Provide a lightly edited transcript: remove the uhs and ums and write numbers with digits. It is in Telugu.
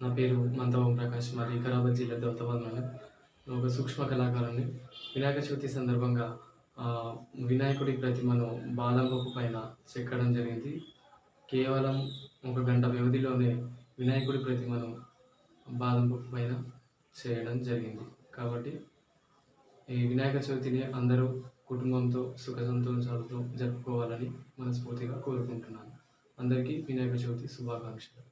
నా పేరు మంత ఓంప్రకాష్. మాది వికారాబాద్ జిల్లా దౌలతాబాద్ మండలం. నేను ఒక సూక్ష్మ కళాకారుడిని. వినాయక చవితి సందర్భంగా వినాయకుడి ప్రతిమను బాదం పప్పు పైన చెక్కడం జరిగింది. కేవలం ఒక గంట వ్యవధిలోనే వినాయకుడి ప్రతిమను బాదం పప్పు పైన చేయడం జరిగింది. కాబట్టి ఈ వినాయక చవితిని అందరూ కుటుంబంతో సుఖ సంతోషాలతో జరుపుకోవాలని మనస్ఫూర్తిగా కోరుకుంటున్నాను. అందరికీ వినాయక చవితి శుభాకాంక్షలు.